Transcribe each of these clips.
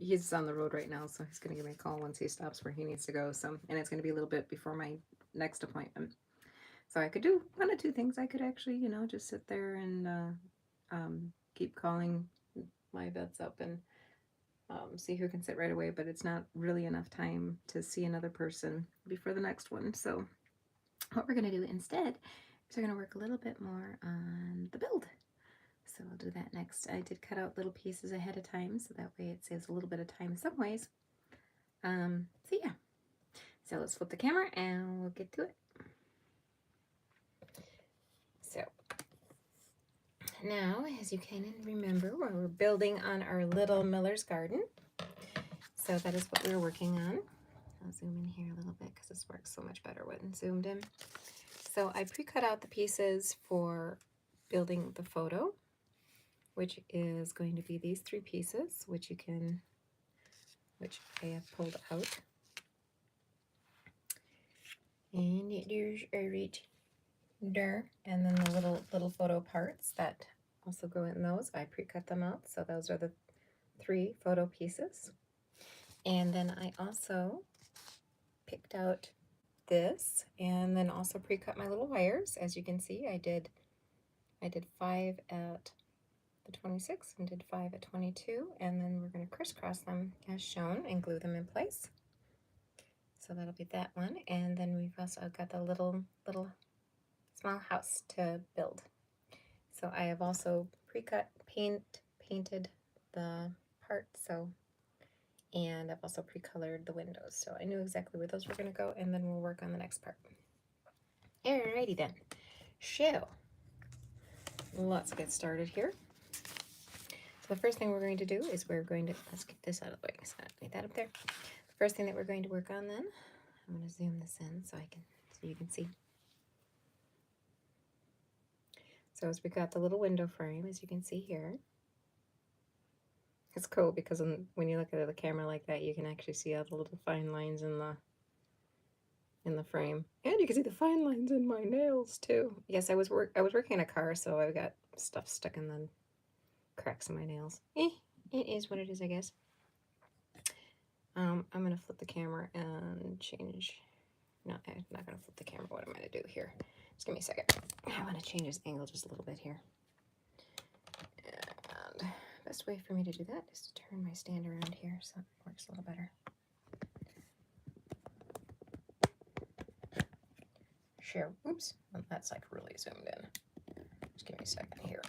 he's on the road right now, so he's gonna give me a call once he stops where he needs to go. So, and it's gonna be a little bit before my next appointment. So I could do one of two things. I could actually, just sit there and keep calling my vets up and see who can sit right away. But it's not really enough time to see another person before the next one. So what we're gonna do instead is we're gonna work a little bit more on the build. So I'll do that next. I did cut out little pieces ahead of time, so that way it saves a little bit of time in some ways. So yeah. So let's flip the camera and we'll get to it. So now, as you can remember, we're building on our little Miller's garden. So that is what we're working on. I'll zoom in here a little bit because this works so much better when zoomed in. So I pre-cut out the pieces for building the photo, which is going to be these 3 pieces, which I have pulled out. And there's a right there, and then the little photo parts that also go in those. I pre-cut them out, so those are the 3 photo pieces. And then I also picked out this, and then also pre-cut my little wires. As you can see, I did 5 at the 26 and did 5 at 22, and then we're going to crisscross them as shown and glue them in place. So that'll be that one, and then we've also got the little small house to build. So I have also pre-cut painted the part, and I've also pre-colored the windows, so I knew exactly where those were going to go, and then we'll work on the next part. Alrighty then. So let's get started here. So the first thing we're going to do is let's get this out of the way. So leave that up there. The first thing that we're going to work on then, I'm going to zoom this in so you can see. So as we got the little window frame, as you can see here, it's cool because when you look at the camera like that, you can actually see all the little fine lines in the frame, and you can see the fine lines in my nails too. Yes, I was working in a car, so I got stuff stuck in the cracks in my nails. It is what it is, I guess. I'm gonna flip the camera and change. No, I'm not gonna flip the camera. What am I gonna do here? Just give me a second. I want to change this angle just a little bit here. And best way for me to do that is to turn my stand around here so it works a little better. Share. Oops, well, that's like really zoomed in. Just give me a second here.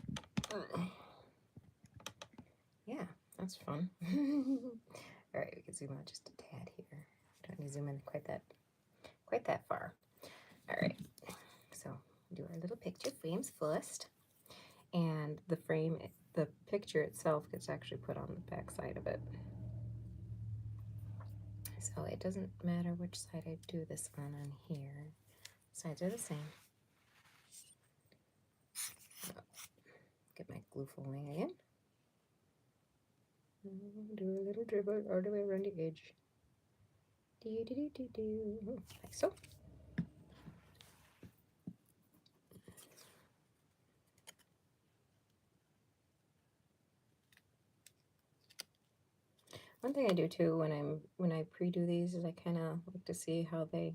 Yeah, that's fun. All right, we can zoom out just a tad here. Don't need to zoom in quite that far. All right, so do our little picture frames first, and the picture itself gets actually put on the back side of it. So it doesn't matter which side I do this on here. Sides are the same. Get my glue folding again. Do a little dribble all the way around the edge. Like so. One thing I do too when I pre-do these is I kind of like to see how they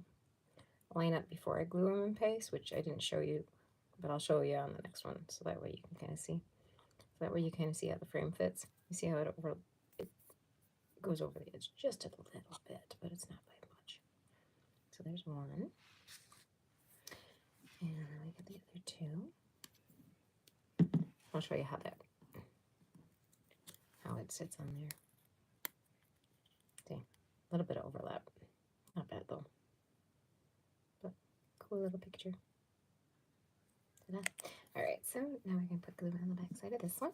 line up before I glue them in place, which I didn't show you, but I'll show you on the next one, so that way you can kind of see. So that way you kind of see how the frame fits. You see how it goes over the edge just a little bit, but it's not by much. So there's one, and then we get the other 2. I'll show you how it sits on there. See, a little bit of overlap. Not bad though. But cool little picture. Ta-da. All right, so now we're gonna put glue on the back side of this one.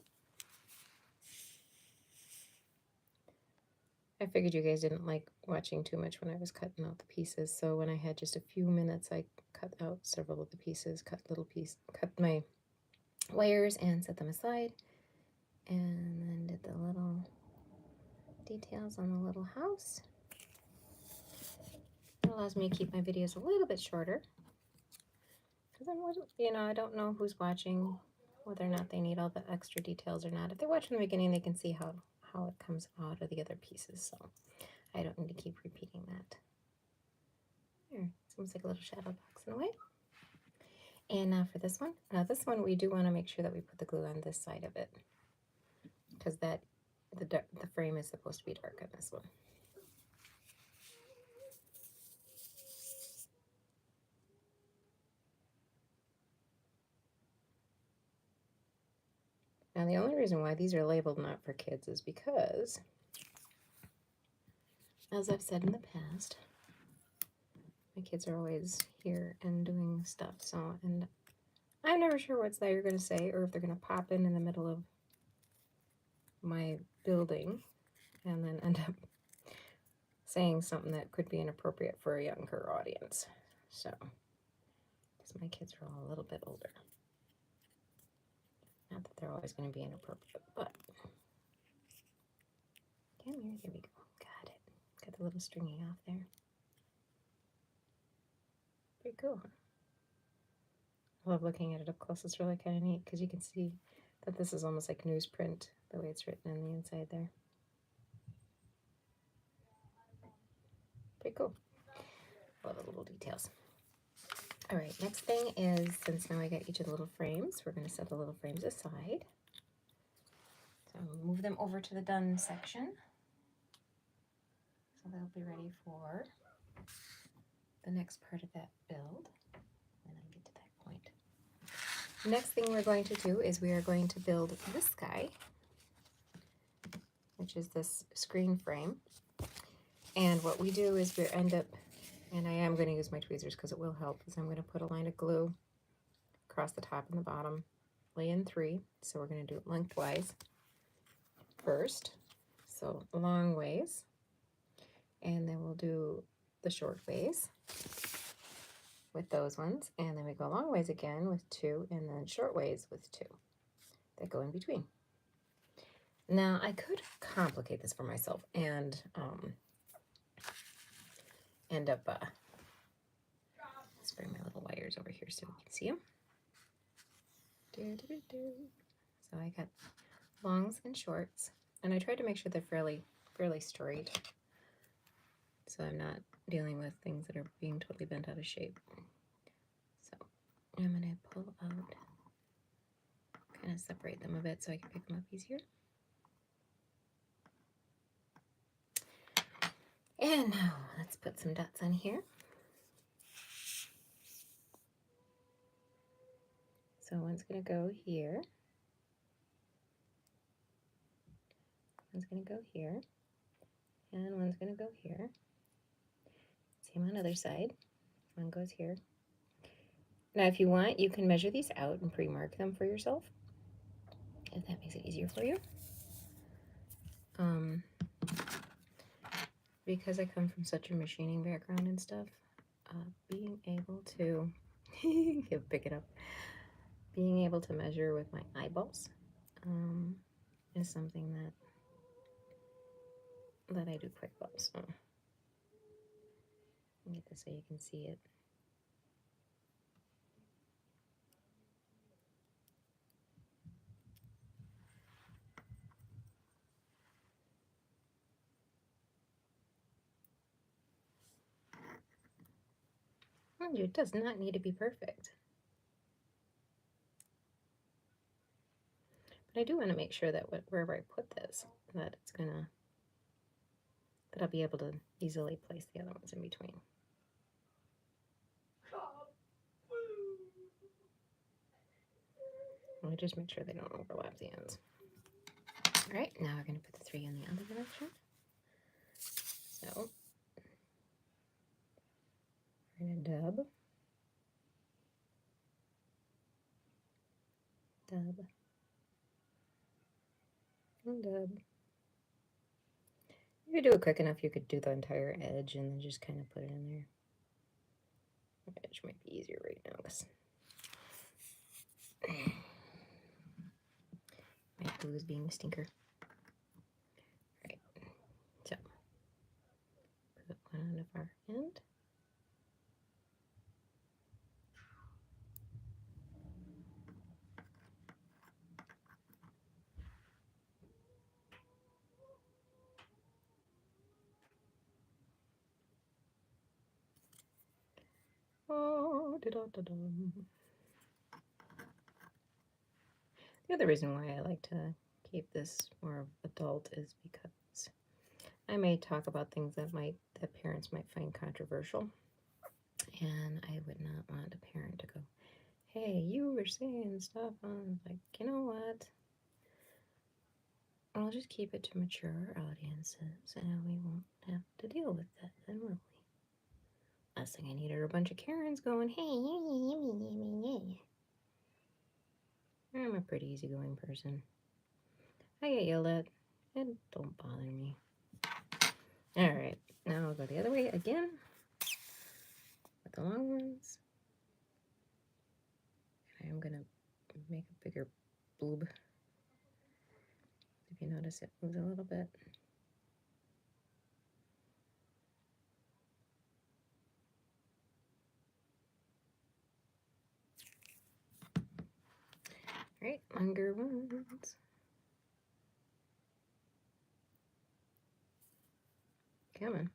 I figured you guys didn't like watching too much when I was cutting out the pieces, so when I had just a few minutes, I cut out several of the pieces, cut my wires and set them aside, and then did the little details on the little house. It allows me to keep my videos a little bit shorter, because I don't know who's watching, whether or not they need all the extra details or not. If they watch from the beginning, they can see how how it comes out of the other pieces, so I don't need to keep repeating that. There, it's almost like a little shadow box in a way. And now for this one we do want to make sure that we put the glue on this side of it, because the frame is supposed to be dark on this one. Now the only reason why these are labeled not for kids is because, as I've said in the past, my kids are always here and doing stuff, so, and I'm never sure what they're going to say, or if they're going to pop in the middle of my building and then end up saying something that could be inappropriate for a younger audience. So, because my kids are all a little bit older. Not that they're always going to be inappropriate, but come here, there we go. Got it. Got the little stringy off there. Pretty cool, huh? I love looking at it up close. It's really kind of neat because you can see that this is almost like newsprint, the way it's written on the inside there. Pretty cool. Love the little details. All right, next thing is, since now I got each of the little frames, we're going to set the little frames aside. So move them over to the done section. So they'll be ready for the next part of that build when I get to that point. The next thing we're going to do is we are going to build this guy, which is this screen frame. And what we do is we end up, and I am going to use my tweezers because it will help, is I'm going to put a line of glue across the top and the bottom, lay in 3. So we're going to do it lengthwise first, so long ways, and then we'll do the short ways with those ones, and then we go long ways again with 2, and then short ways with 2 that go in between. Now I could complicate this for myself and end up let's bring my little wires over here so we can see them. So I got longs and shorts, and I tried to make sure they're fairly straight, so I'm not dealing with things that are being totally bent out of shape. So I'm going to pull out, kind of separate them a bit so I can pick them up easier. And now let's put some dots on here. So one's going to go here. One's going to go here. And one's going to go here. Same on the other side. One goes here. Now if you want, you can measure these out and pre-mark them for yourself, if that makes it easier for you. Because I come from such a machining background and stuff, being able to pick it up, being able to measure with my eyeballs is something that I do quite well. So I'll get this so you can see it. Mind you, it does not need to be perfect. But I do want to make sure that wherever I put this, that I'll be able to easily place the other ones in between. I'll just make sure they don't overlap the ends. All right, now we're going to put the 3 in the other direction. So we're going to dub, and dub. If you do it quick enough, you could do the entire edge and then just kind of put it in there. The edge might be easier right now because my glue is being a stinker. All right, so put one on the far end. The other reason why I like to keep this more adult is because I may talk about things that parents might find controversial, and I would not want a parent to go, "Hey, you were saying stuff on," like, you know what? I'll just keep it to mature audiences, and we won't have to deal with that then, will we? Last thing I need are a bunch of Karens going, "Hey, I'm a pretty easygoing person. I get yelled at. It don't bother me." Alright, now I'll go the other way again with the long ones. I'm going to make a bigger bloob. If you notice, it moves a little bit. Alright, longer ones. Come on.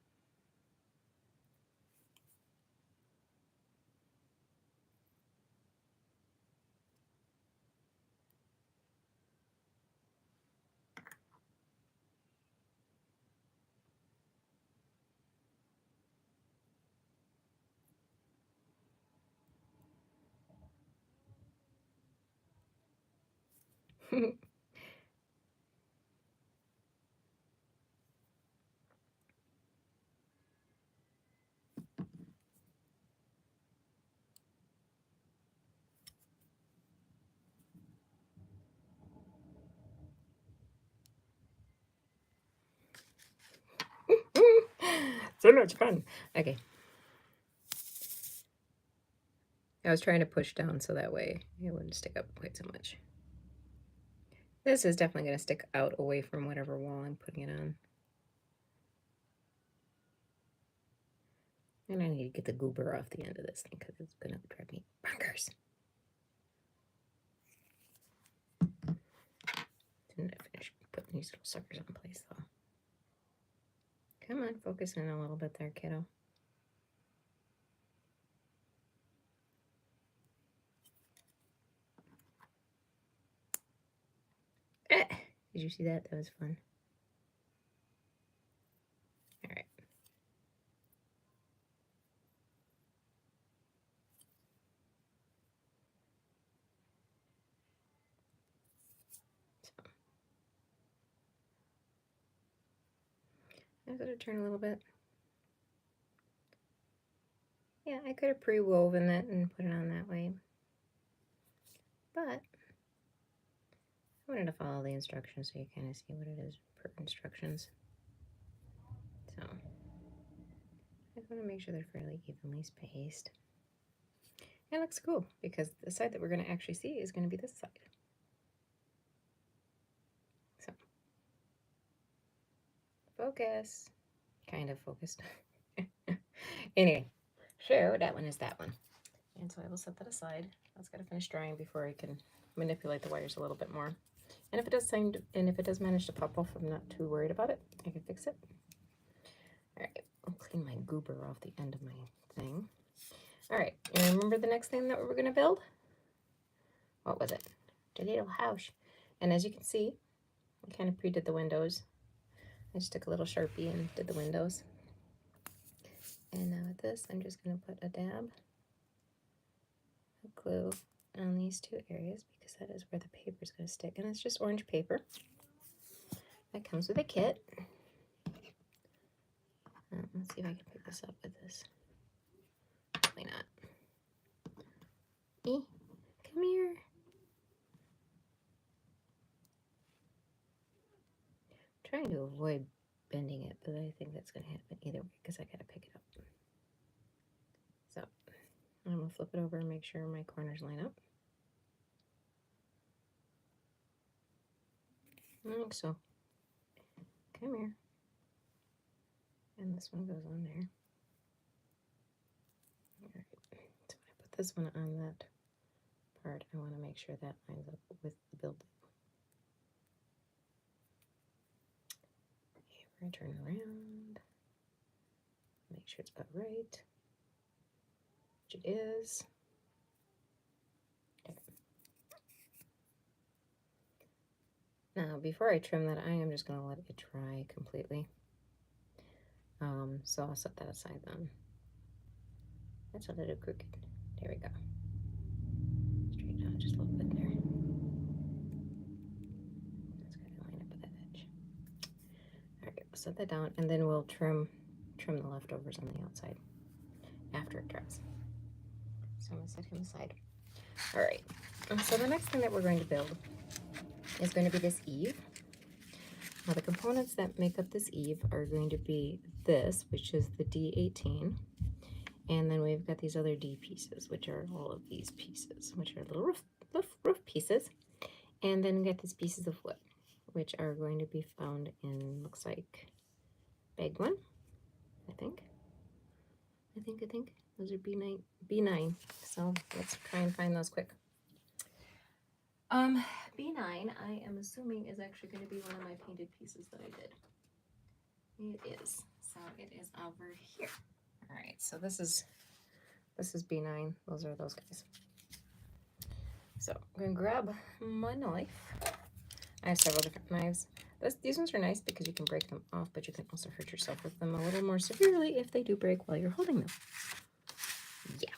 So much fun. Okay. I was trying to push down so that way it wouldn't stick up quite so much. This is definitely going to stick out away from whatever wall I'm putting it on. And I need to get the goober off the end of this thing because it's going to drive me bonkers. Didn't I finish putting these little suckers in place though? Come on, focus in a little bit there, kiddo. Did you see that? That was fun. All right. So, I'm going to turn a little bit. Yeah, I could have pre-woven it and put it on that way. But I wanted to follow the instructions so you kind of see what it is per instructions. So I just want to make sure they're fairly evenly spaced. It looks cool because the side that we're going to actually see is going to be this side. So focus. Kind of focused. Anyway, so that one is that one. And so I will set that aside. That's got to finish drying before I can manipulate the wires a little bit more. And if it does manage to pop off, I'm not too worried about it. I can fix it. All right, I'll clean my goober off the end of my thing. All right, you remember the next thing that we were going to build? What was it? The little house. And as you can see, I kind of pre-did the windows. I just took a little Sharpie and did the windows. And now with this, I'm just going to put a dab of glue on these two areas because that is where the paper is going to stick. And it's just orange paper. That comes with a kit. Let's see if I can pick this up with this. Probably not. Come here. I'm trying to avoid bending it, but I think that's going to happen either way because I got to pick it up. So I'm going to flip it over and make sure my corners line up. Like so. Come here. And this one goes on there. All right. So when I put this one on that part, I want to make sure that lines up with the building. Okay, we're going to turn around. Make sure it's about right. Which it is. Now, before I trim that, I am just going to let it dry completely. So I'll set that aside then. That's a little crooked. There we go. Straighten out just a little bit there. That's got to line up with that edge. All right, we'll set that down, and then we'll trim the leftovers on the outside after it dries. So I'm going to set him aside. All right, so the next thing that we're going to build is going to be this eave. Now the components that make up this eave are going to be this, which is the D18, and then we've got these other D pieces, which are all of these pieces, which are little roof pieces, and then we got these pieces of wood, which are going to be found in, looks like, bag 1, I think. Those are B9. So let's try and find those quick. B9, I am assuming, is actually going to be one of my painted pieces that I did. It is. So it is over here. All right, so this is B9. Those are those guys. So I'm going to grab my knife. I have several different knives. These ones are nice because you can break them off, but you can also hurt yourself with them a little more severely if they do break while you're holding them. Yeah.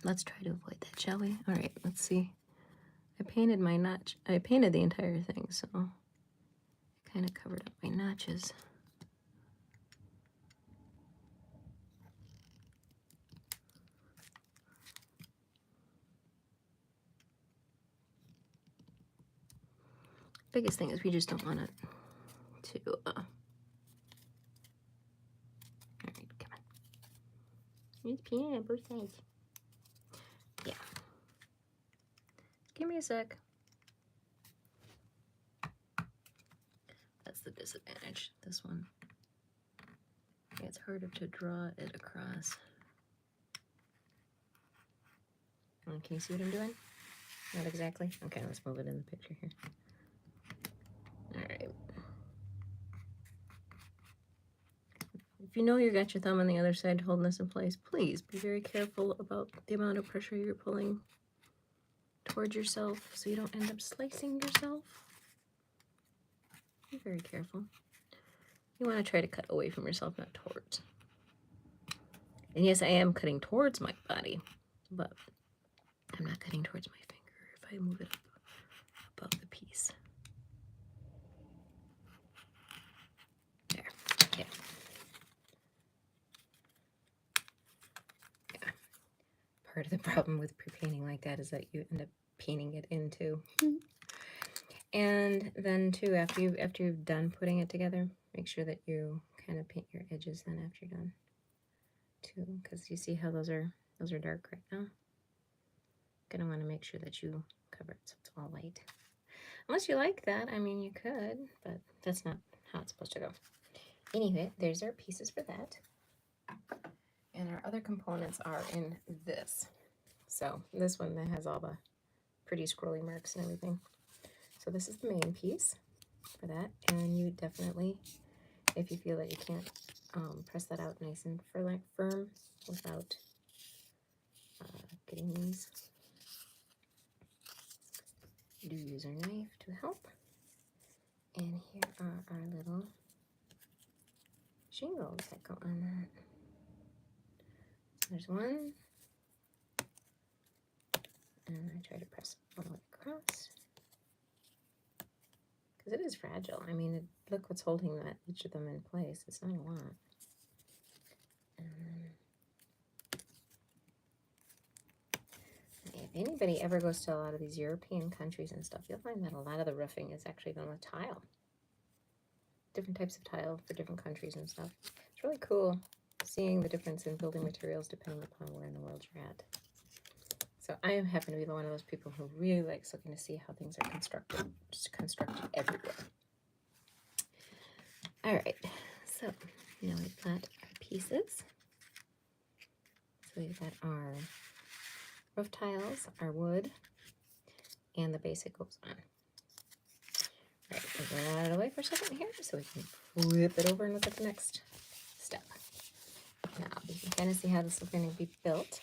Let's try to avoid that, shall we? All right, let's see. I painted my notch. I painted the entire thing, so I kind of covered up my notches. Biggest thing is we just don't want it to, all right, come on. It's painted on both sides. Yeah. Give me a sec. That's the disadvantage, this one. Yeah, it's harder to draw it across. Can you see what I'm doing? Not exactly. Okay, let's move it in the picture here. All right. If you know you got your thumb on the other side holding this in place, please be very careful about the amount of pressure you're pulling towards yourself so you don't end up slicing yourself. Be very careful. You want to try to cut away from yourself, not towards. And yes, I am cutting towards my body, but I'm not cutting towards my finger if I move it up above the piece. There. Yeah. Yeah. Part of the problem with pre-painting like that is that you end up painting it into. And then too, after you've done putting it together, make sure that you kind of paint your edges then after you're done too, because you see how those are dark right now. Gonna want to make sure that you cover it so it's all white. Unless you like that, I mean, you could, but that's not how it's supposed to go. Anyway, there's our pieces for that. And our other components are in this. So this one that has all the pretty scrolly marks and everything. So this is the main piece for that. And you definitely, if you feel that you can't press that out nice and firm without getting these, do use our knife to help. And here are our little shingles that go on that. So there's one. And I try to press all the way across. Because it is fragile. I mean, look what's holding each of them in place. It's not a lot. And then, if anybody ever goes to a lot of these European countries and stuff, you'll find that a lot of the roofing is actually done with tile. Different types of tile for different countries and stuff. It's really cool seeing the difference in building materials depending upon where in the world you're at. So I happen to be one of those people who really likes looking to see how things are constructed, just constructed everywhere. All right, so now we've got our pieces. So we've got our roof tiles, our wood, and the basic goes on. All right, we'll get that out of the way for a second here so we can flip it over and look at the next step. Now you can kind of see how this is going to be built.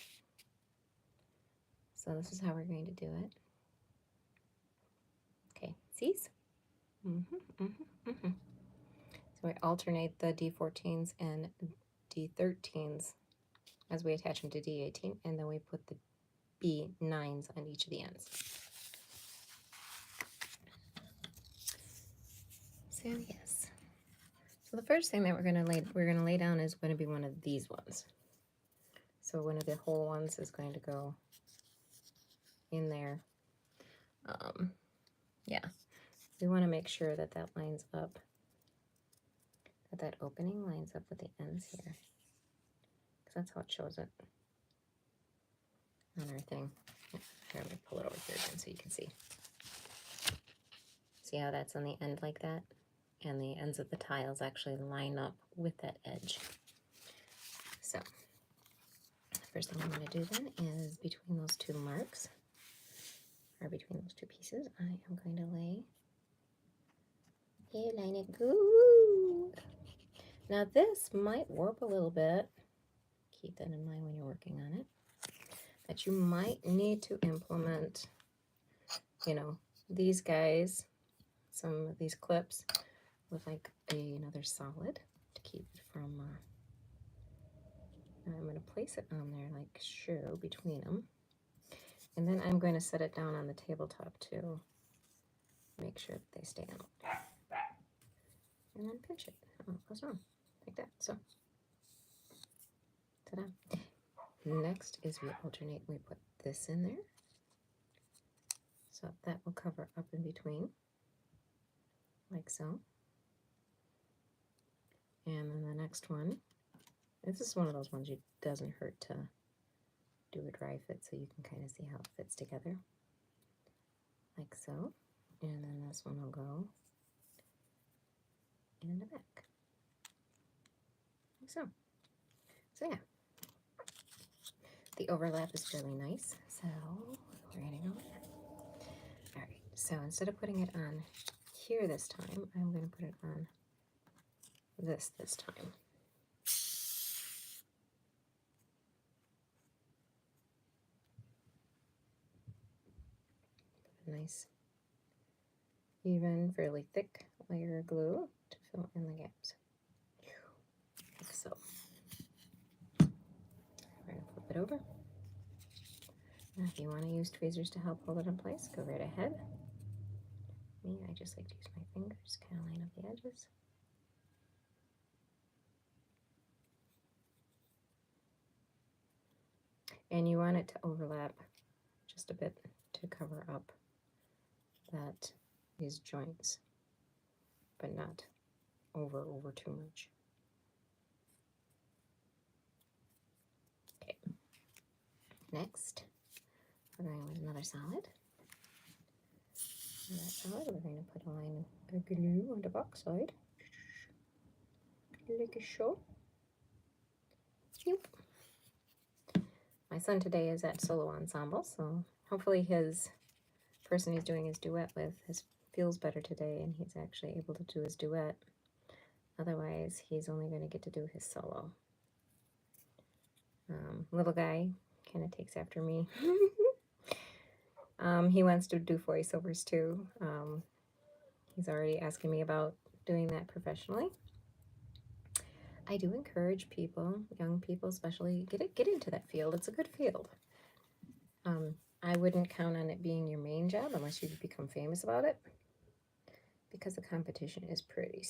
So this is how we're going to do it. Okay, see? So we alternate the D14s and D13s as we attach them to D18, and then we put the B9s on each of the ends. So yes. So the first thing that we're gonna lay down is going to be one of these ones. So one of the whole ones is going to go in there. Yeah, we want to make sure that that lines up, that opening lines up with the ends here, because that's how it shows it on our thing. Here, let me pull it over here again so you can see. See how that's on the end like that? And the ends of the tiles actually line up with that edge. So, first thing I'm going to do then is between those two marks, or between those two pieces, I am going to lay a line of glue. Now this might warp a little bit. Keep that in mind when you're working on it. That you might need to implement, you know, these guys, some of these clips with like another solid to keep it from, I'm going to place it on there like so between them. And then I'm going to set it down on the tabletop too. Make sure that they stay on. And then pinch it. Oh, it goes on like that. So, ta-da. Next is we alternate. We put this in there. So that will cover up in between, like so. And then the next one, this is one of those ones you doesn't hurt to do a dry fit so you can kind of see how it fits together, like so. And then this one will go in the back, like so. So yeah, the overlap is really nice. So we're gonna go there. All right, so instead of putting it on here this time, I'm gonna put it on this time. Nice, even, fairly thick layer of glue to fill in the gaps. Like so. We're going to flip it over. Now, if you want to use tweezers to help hold it in place, go right ahead. Me, I just like to use my fingers, kind of line up the edges. And you want it to overlap just a bit to cover up these joints, but not over too much. Okay. Next, we're going with another solid. On that solid, we're going to put a line of glue on the back side, like so. Yep. My son today is at solo ensemble, so hopefully his person he's doing his duet with feels better today and he's actually able to do his duet. Otherwise, he's only going to get to do his solo. Little guy kind of takes after me. He wants to do voiceovers too. He's already asking me about doing that professionally. I do encourage people, young people especially, get into that field. It's a good field. I wouldn't count on it being your main job unless you become famous about it, because the competition is pretty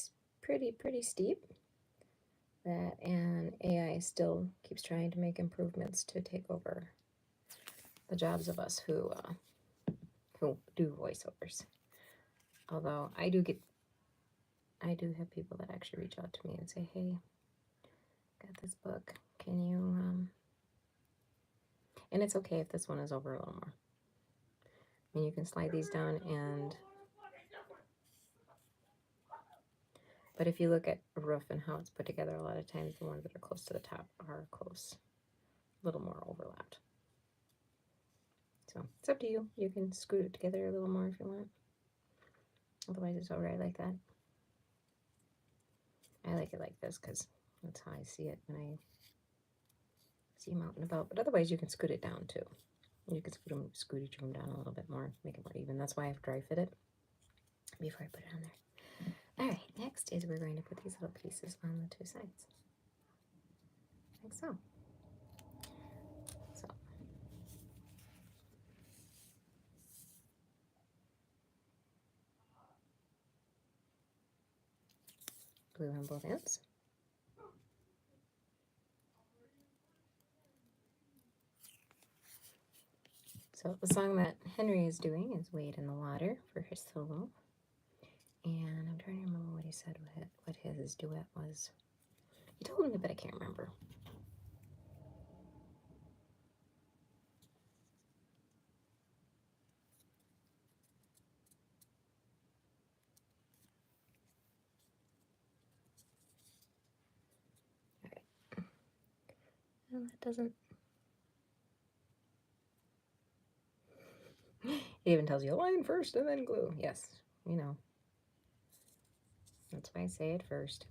steep. That, and AI still keeps trying to make improvements to take over the jobs of us who do voiceovers. Although I do have people that actually reach out to me and say, hey, got this book, can you and it's okay if this one is over a little more. I mean, you can slide these down, but if you look at a roof and how it's put together, a lot of times the ones that are close to the top are close, a little more overlapped. So it's up to you. You can scoot it together a little more if you want. Otherwise, it's all right like that. I like it like this because that's how I see it when I see them out and about. But otherwise, you can scoot it down too. You can scoot each of them down a little bit more, make it more even. That's why I have dry fit it before I put it on there. is we're going to put these little pieces on the two sides, like so. Glue on both ends. So the song that Henry is doing is Wade in the Water for his solo. And I'm trying to remember what he said, what his duet was. He told me, but I can't remember. All right. Well, that doesn't... It even tells you line first and then glue. Yes, you know. That's why I say it first.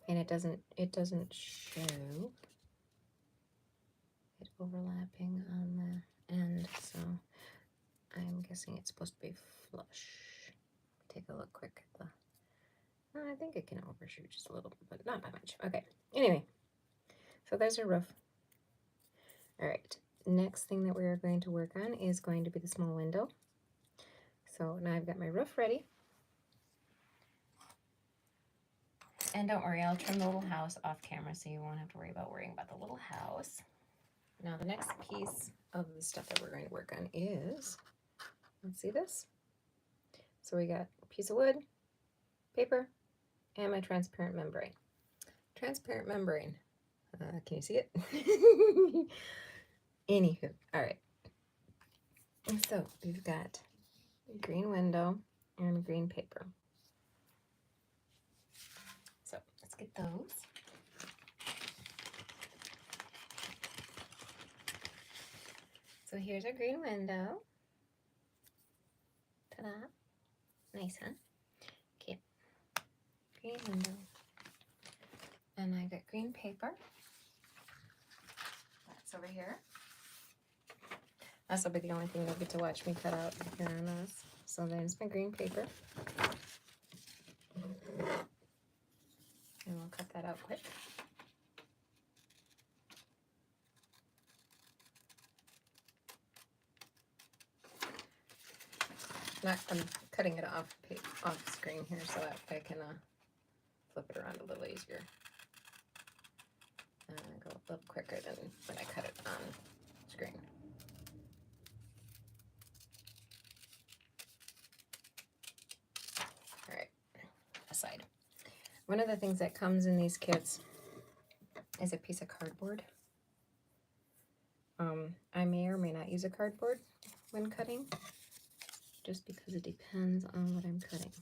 And it doesn't show it overlapping on the end, so I'm guessing it's supposed to be flush. Take a look quick at the... I think it can overshoot just a little bit, but not by much. Okay, anyway, so there's our roof. All right, next thing that we're going to work on is going to be the small window. So now I've got my roof ready. And don't worry, I'll trim the little house off camera so you won't have to worry about worrying about the little house. Now the next piece of the stuff that we're going to work on is, let's see this. So we got a piece of wood, paper, and my transparent membrane. Transparent membrane. Can you see it? Anywho, all right. So we've got a green window and green paper. So let's get those. So here's our green window. Ta-da. Nice, huh? Okay. Green window. And I got green paper. That's over here. This will be the only thing you'll get to watch me cut out here on this. So there's my green paper. And we'll cut that out quick. I'm cutting it off screen here so that I can flip it around a little easier. And go a little quicker than when I cut it on screen. All right, aside. One of the things that comes in these kits is a piece of cardboard. I may or may not use a cardboard when cutting, just because it depends on what I'm cutting.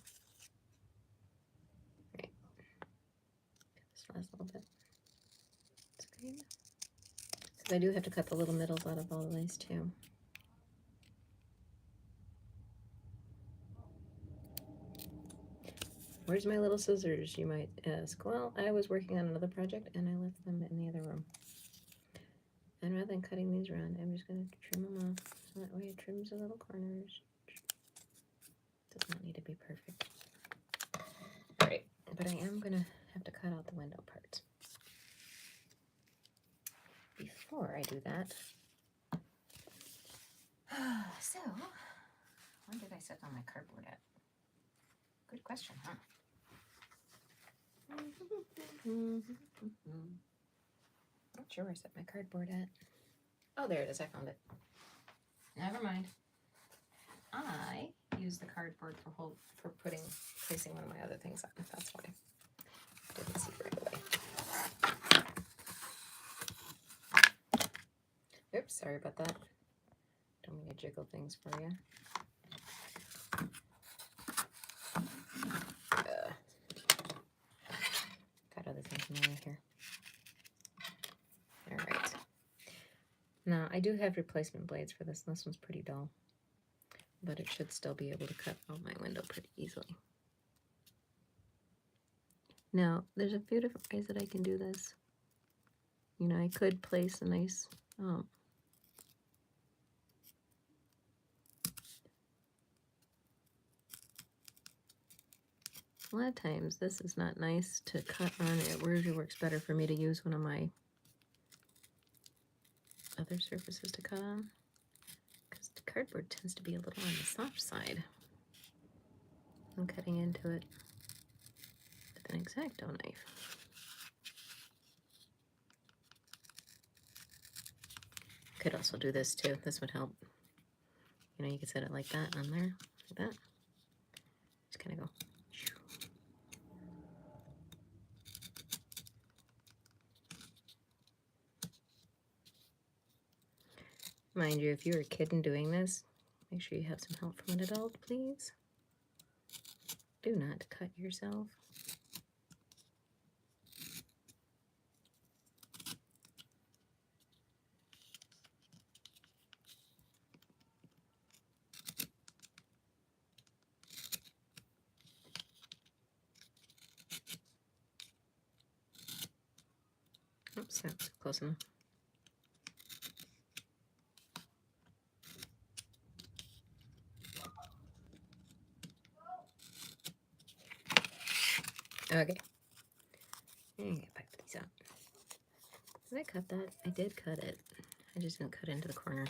Right. This last little bit. It's good. Because I do have to cut the little middles out of all of these too. Where's my little scissors, you might ask? Well, I was working on another project and I left them in the other room. And rather than cutting these around, I'm just going to trim them off. So that way it trims the little corners. Does not need to be perfect. All right, but I am going to have to cut out the window parts. Before I do that, so when did I set down my cardboard at? Good question, huh? Not sure where I set my cardboard at. Oh, there it is. I found it. Never mind. I use the cardboard for placing one of my other things on. That's why I didn't see right away. Oops, sorry about that. Don't mean to jiggle things for you. Got other things in the way here. All right. Now, I do have replacement blades for this. This one's pretty dull, but it should still be able to cut out my window pretty easily. Now, there's a few different ways that I can do this. You know, I could place a nice A lot of times this is not nice to cut on. It really works better for me to use one of my other surfaces to cut on, because the cardboard tends to be a little on the soft side. I'm cutting into it with an X-Acto knife. Could also do this too. This would help. You know, you could set it like that on there, like that. Just kind of go. Mind you, if you're a kid and doing this, make sure you have some help from an adult, please. Do not cut yourself. Oops, that's close enough. Okay. I'm gonna get back to these out. Did I cut that? I did cut it. I just didn't cut into the corner.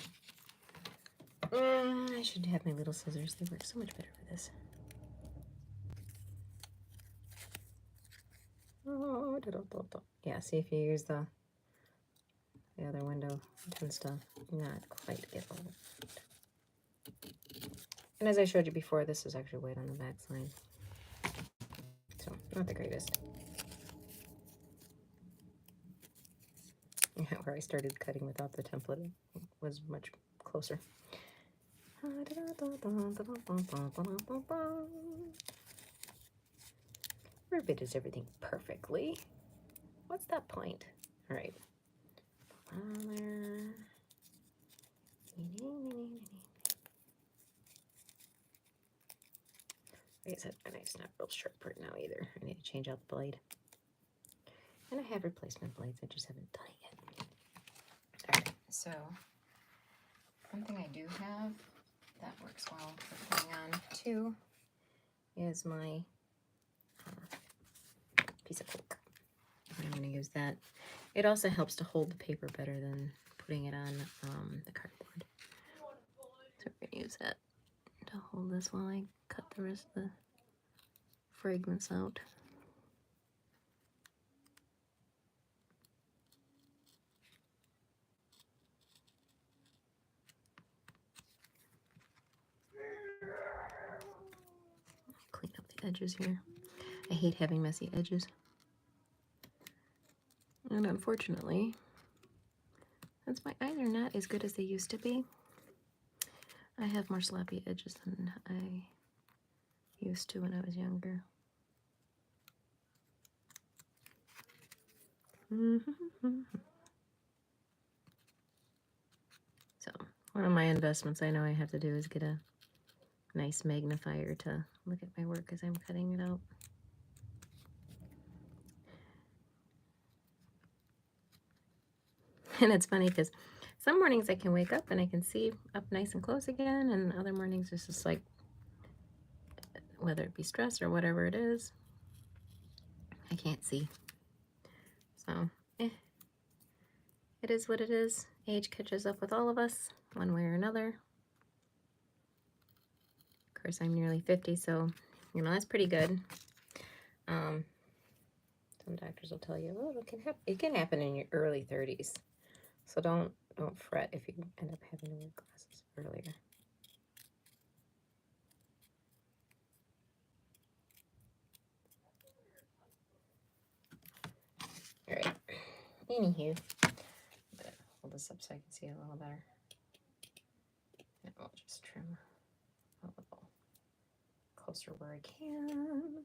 I should have my little scissors. They work so much better for this. Oh, yeah, see, if you use the other window, it tends to not quite get all it. And as I showed you before, this is actually white on the back side. So, not the greatest. Yeah, where I started cutting without the template was much closer. Rivet is everything perfectly. What's that point? All right. Like I said, my knife's not real sharp right now either. I need to change out the blade. And I have replacement blades, I just haven't done it yet. Alright, so one thing I do have that works well for putting on too is my piece of cork. I'm going to use that. It also helps to hold the paper better than putting it on the cardboard. So we're going to use that to hold this while I cut the rest of the fragments out. Clean up the edges here. I hate having messy edges. And unfortunately, since my eyes are not as good as they used to be, I have more sloppy edges than I used to when I was younger. So, one of my investments I know I have to do is get a nice magnifier to look at my work as I'm cutting it out. And it's funny because some mornings I can wake up and I can see up nice and close again, and other mornings it's just like, whether it be stress or whatever it is, I can't see. So, it is what it is. Age catches up with all of us, one way or another. Of course, I'm nearly 50, so, you know, that's pretty good. Some doctors will tell you, oh, it can happen in your early 30s. So don't fret if you end up having to wear glasses earlier. All right. Anywho, I'm gonna hold this up so I can see a little better. And I'll just trim a little closer where I can.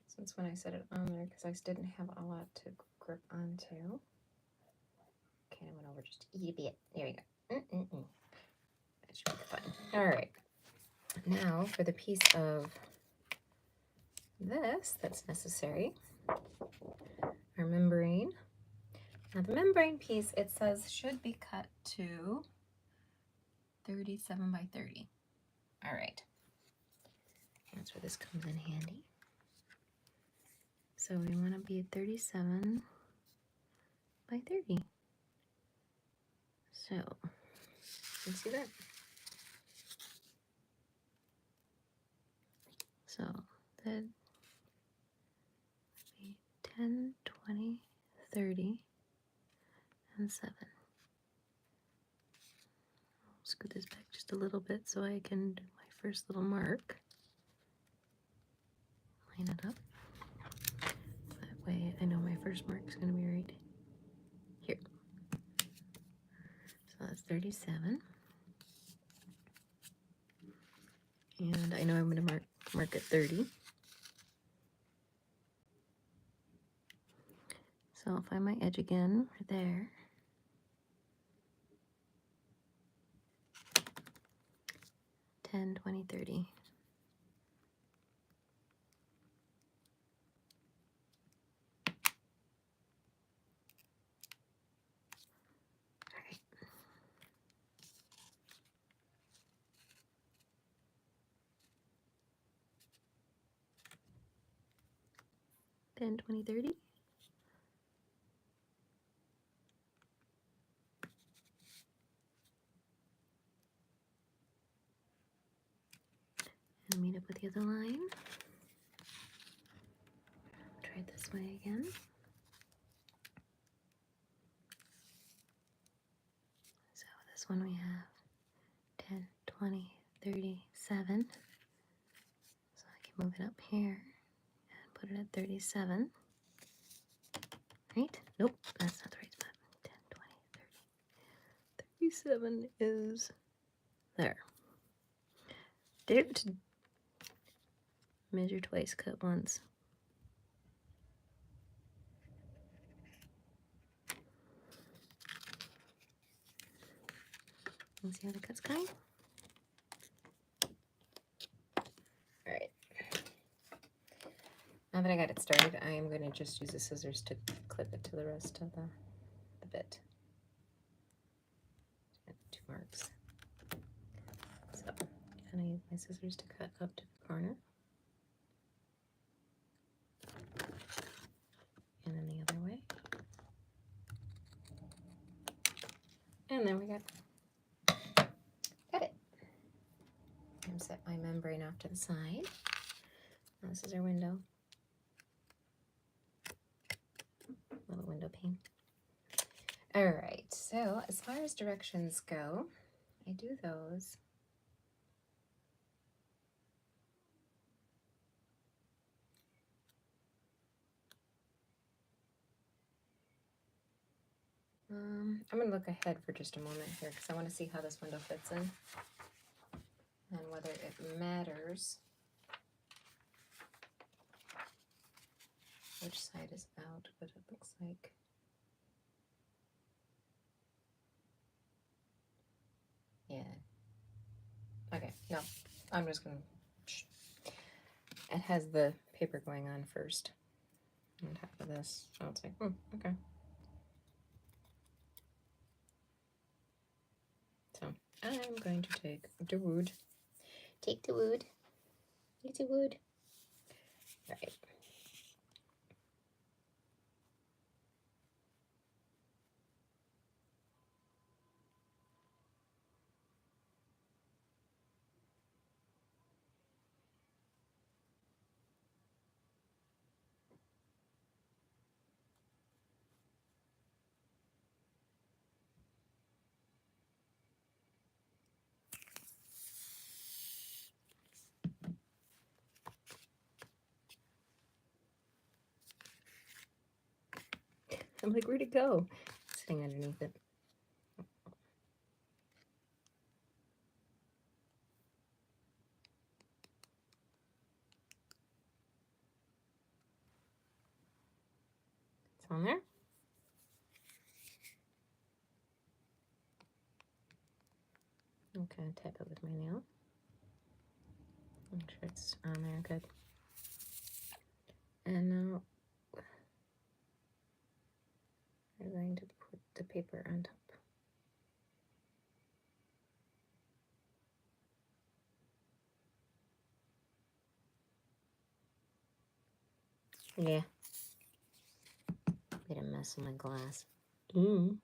Since when I set it on there, because I didn't have a lot to grip onto. Okay, I went over just a bit. There we go. That should be fun. All right. Now for the piece of this that's necessary, our membrane. Now the membrane piece, it says, should be cut to 37 by 30. All right. That's where this comes in handy. So we want to be 37 by 30. So you can see that. So that would be 10, 20, 30, and 7. I'll scoot this back just a little bit so I can do my first little mark. Line it up. That way I know my first mark is going to be right here. So that's 37. And I know I'm going to mark at 30. So I'll find my edge again right there. 10, 20, 30. All right. 10, 20, 30. And meet up with the other line. Try it this way again. So this one we have 10, 20, 37. So I can move it up here and put it at 37. Right? Nope, that's not the right spot. 10, 20, 30. 37 is there. Don't measure twice, cut once. And see how the cut's going? Alright. Now that I got it started, I am going to just use the scissors to clip it to the rest of the bit. And 2 marks. So, and I use my scissors to cut up to the corner. And then the other way. And then we got it. And set my membrane off to the side. This is our window. Little window pane. Alright, so as far as directions go, I do those. I'm going to look ahead for just a moment here because I want to see how this window fits in and whether it matters which side is out, but it looks like yeah. Okay, no, I'm just going to, it has the paper going on first on top of this, so it's like, okay. So I'm going to take the wood. Take the wood. Take the wood. All right. I'm like, where'd it go? It's sitting underneath it. It's on there. I'm going to tap it with my nail. Make sure it's on there good. And now we're going to put the paper on top. Yeah. Made a mess of my glass. Mm.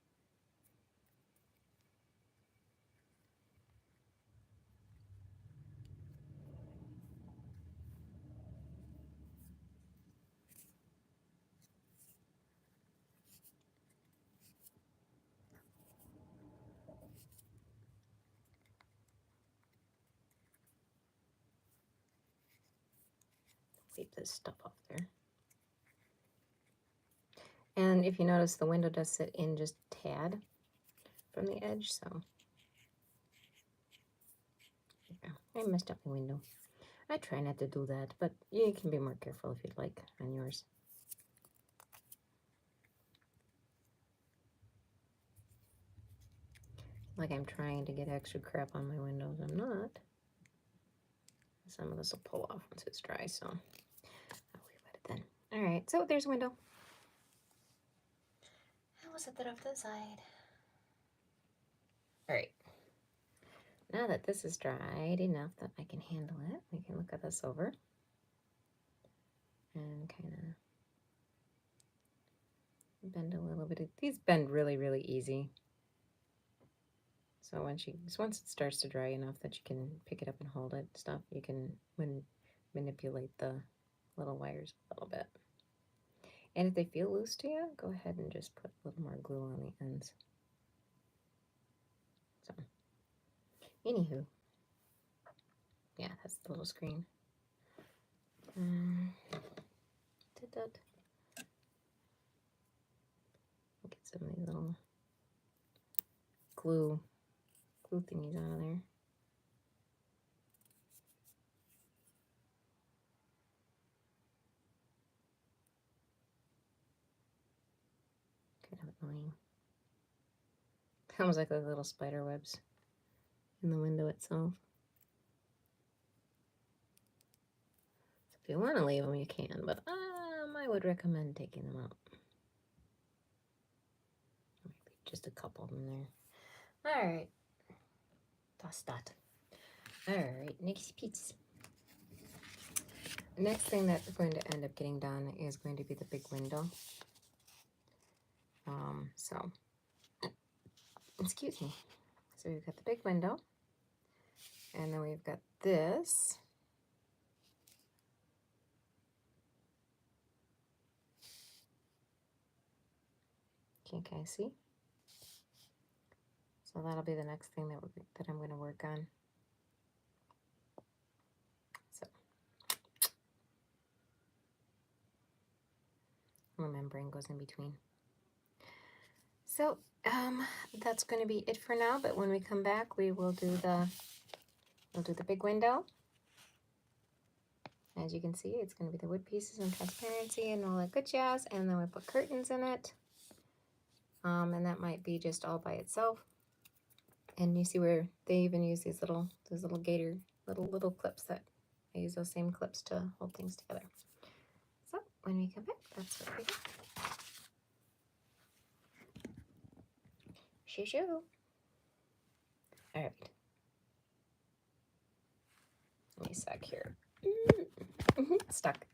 Keep this stuff off there. And if you notice, the window does sit in just a tad from the edge, so yeah, I messed up my window. I try not to do that, but you can be more careful if you'd like on yours. Like I'm trying to get extra crap on my windows. I'm not. Some of this will pull off once it's dry, so I'll worry about it then. All right, so there's a window. I will set that off to the side. All right. Now that this is dried enough that I can handle it, we can look at this over and kind of bend a little bit. These bend really, really easy. So once it starts to dry enough that you can pick it up and hold it, stuff, you can manipulate the little wires a little bit. And if they feel loose to you, go ahead and just put a little more glue on the ends. So, anywho, yeah, that's the little screen. Did that. Get some of these little glue thingies out of there. Kind of annoying. Almost like those little spider webs in the window itself. So if you want to leave them, you can, but I would recommend taking them out. Maybe just a couple of them there. All right. That's that. All right, next piece. Next thing that we're going to end up getting done is going to be the big window. So, excuse me. So we've got the big window, and then we've got this. Can you guys see? So that'll be the next thing that I'm going to work on. So, the membrane goes in between. So that's going to be it for now. But when we come back, we'll do the big window. As you can see, it's going to be the wood pieces and transparency and all that good jazz. And then we put curtains in it. And that might be just all by itself. And you see where they even use these little gator little clips that I use those same clips to hold things together. So when we come back, that's what we do. Shoo. All right. Let me suck here. Stuck.